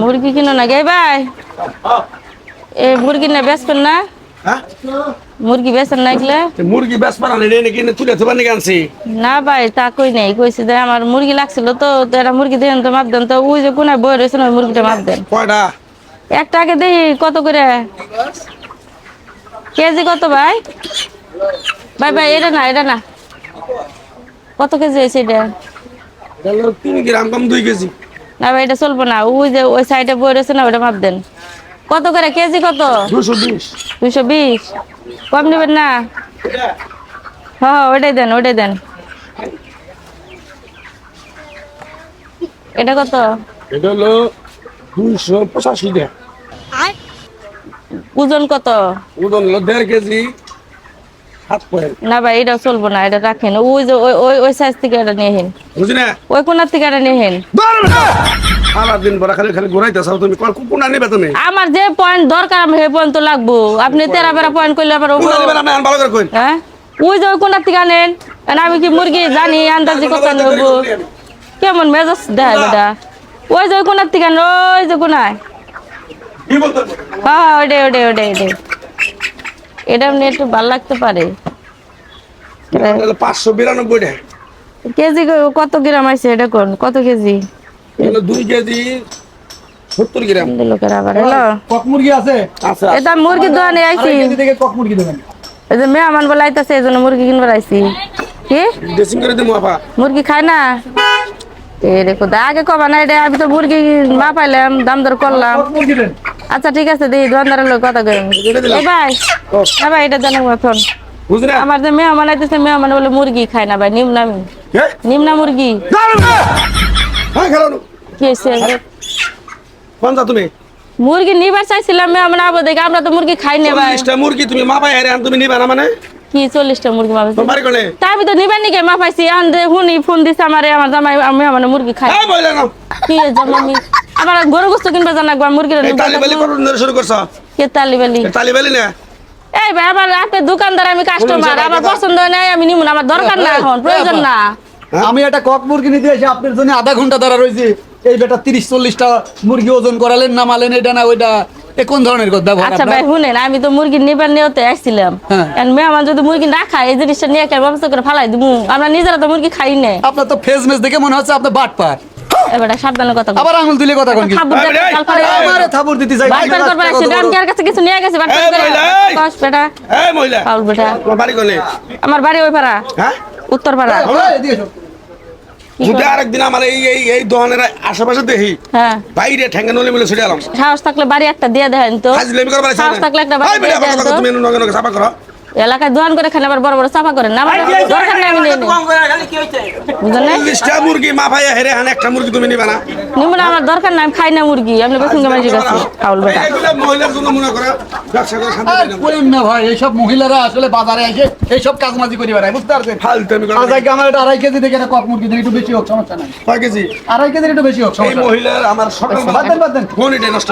মুরগি কিনো না গে ভাই, এ মুরগি না বেচবেন না? হ্যাঁ মুরগি বেচেন না এগুলা? মুরগি বেশ পারা নেই নাকি তুলে তো বানি আনছি। না ভাই তা কই নাই, কইছি যে আমার মুরগি লাগছিল তো এরা মুরগি দেন তো মাপ দেন, তো ওই যে কোনায় বই রয়েছে না মুরগিটা মাপ দেন। কয়টা? একটা আগে দেখি কত করে কেজি, কত ভাই? ভাই ভাই এটা না, এটা না, কত কেজি হয়েছে এটা? 3 গ্রাম কম 2 কেজি। না ভাই এটা চলবো না, ওই যে ওই সাইডে বই রয়েছে না ওটা মাপ দেন। কত করে কেজি, কত? 220। 220 কম নেবেন না? হ্যাঁ ওটাই দেন, ওটাই দেন। এটা কত? এটা হলো 285 টাকা। ওজন কত? ওজন হলো 1.5 কেজি 7 পয়েন্ট। না ভাই এটা চলবো না, এটা রাখেন। ওই যে ওই ওই ওই সাইজ থেকে এটা নিয়ে হেন, বুঝি না? ওই কোনার থেকে এটা নিয়ে হেন। সারা দিন বড় খালি খালি ঘুরাইতেছাও তুমি, কোনটা নেবে তুমি? আমার যে পয়েন্ট দরকার আমি সেই পয়েন্ট তো লাগবো। আপনি তেরা বেড়া পয়েন্ট করলে আবার কোনটা নেবে না ভালো করে কইন। হ্যাঁ ওই যে ওই কোনার থেকে আনেন। আমি কি মুরগি জানি আন্দাজি কত নেবো? কেমন মেজাজ দেয় বেটা? ওই যে ওই কোনার থেকে আনেন, ওই যে কোনায়। কি বলতে? হ্যাঁ ওটাই ওটাই ওটাই ওটাই, এটা আপনি একটু ভালো লাগতে পারে। 592 টাকা কেজি কত গ্রাম আছে এটা কোন? কত কেজি? হলো 2 কেজি 70 গ্রাম। লোকের আবার হলো কক মুরগি আছে? আচ্ছা এটা মুরগির দোকানে আইছি, কেজি থেকে কক মুরগি দেবেন। এই যে মেহমান বলে আইতাছে এই জন্য মুরগি কিনবার আইছি। কি ড্রেসিং করে দিমু আপা। মুরগি খায় না? এ রেখো আগে কবা না, এটা আমি তো মুরগি মা পাইলাম, দাম দর করলাম। কক মুরগি দেন। আচ্ছা ঠিক আছে দিই, দোকানদারের লোক কথা কই। এই ভাই, হ্যাঁ ভাই এটা জানো এখন বুঝি না? আমার যে মেহমান আইতেছে, মেহমান বলে মুরগি খায় না ভাই, নিম্না হ্যাঁ নিম্না মুরগি। হ্যাঁ খেলো কি হয়েছে? কোন যা তুমি? মুরগি নিবার চাইছিলাম মেহমান আবো দেখে, আমরা তো মুরগি খাই না ভাই। 40টা মুরগি তুমি মাপাই আরে তুমি নিবা না মানে? কি 40টা মুরগি মাপাইছি? তোমার কোনে? তা আমি তো নিবার নিকে মাপাইছি, এখন হুনি ফোন দিছে আমারে, আমার জামাই মেহমান মুরগি খাই। এই বইলা না। কি জামাই আমার গরু গোস্ত কিনবা জানা একবার মুরগির এই তালিবালি করুন শুরু করছো? কে তালিবালি? তালিবালি না? এই ভাই আমার আপনি দোকানদার, আমি কাস্টমার, আমার পছন্দ নাই আমি নিব না, আমার দরকার না, এখন প্রয়োজন না। আমি একটা কক মুরগি নিতে এসে আপনার জন্য আধা ঘন্টা দাঁড়া রয়েছে। এই বেটা 30-40টা মুরগি ওজন করালেন, নামালেন, এটা না ওইটা। এ কোন ধরনের ব্যবহার আচ্ছা ভাই শুনেন, আমি তো মুরগি নিবার নিয়তে আসছিলাম, হ্যাঁ। এখন মেহমান যদি মুরগি না খায় এই জিনিসটা নিয়ে কেন ব্যবস্থা করে ফালাই দিব? আমরা নিজেরা তো মুরগি খাই না। আপনার তো ফেস মেস দেখে মনে হচ্ছে আপনি বাটপার। এবারে সাবধানে কথা বল। আবার আঙুল দিলে কথা কোন কি? খাবুর দেখতে কাল ফালাই আমারে থাবুর দিতে চাই। বাইপার করবার আছে, গান কার কাছে কিছু নিয়ে গেছে বাইপার এই করে। মহিলা, এই! কস বেটা, এই মহিলা পাউল বেটা। তোমার বাড়ি কোনে? আমার বাড়ি ওই পাড়া, হ্যাঁ উত্তর পাড়া। এদিকে এসো। যদি আরেকদিন আমার এই দোকানের আশেপাশে দেখি হ্যাঁ বাইরে ঠেঙ্গা নলে মিলে ছুটে এলাম। সাহস থাকলে বাড়ি একটা দিয়ে দেন তো। হাজলেমি করবার আছে সাহস থাকলে একটা না? বাড়ি এই বেটা দিয়ে দেন কথা তো। তুমি নগে নগে সাফা করো। এলাকায় দোকান করে খান, আবার বড় বড় চাপা করেন না, আমার দরকার নেই, আমি নিয়ে নিই। বুঝলেন না? 40টা মুরগি মাফাইয়া হেরে হান একটা মুরগি তুমি নিবা না? নিমুন আমার দরকার নাই, আমি খাই না মুরগি, আপনি বেসুন মাঝি কাছে পাউল বেটা। এগুলো মহিলার জন্য মনে করো ব্যবসা করে শান্তি আর পাই না। কোয়েন না ভাই, এইসব মহিলারা আসলে বাজারে এসে এইসব কাজমাজি করে বেড়ায়, বুঝতে পারছেন? ফালতুমি করো। আজ আগে আমার একটা 2.5 কেজি থেকে একটা কক মুরগি দেন, একটু বেশি হোক সমস্যা নাই। কয় কেজি? 2.5 কেজির একটু বেশি হোক এই সমস্যা নাই। মহিলার আমার বাদ দেন, বাদ দেন। ফোন এটা নষ্ট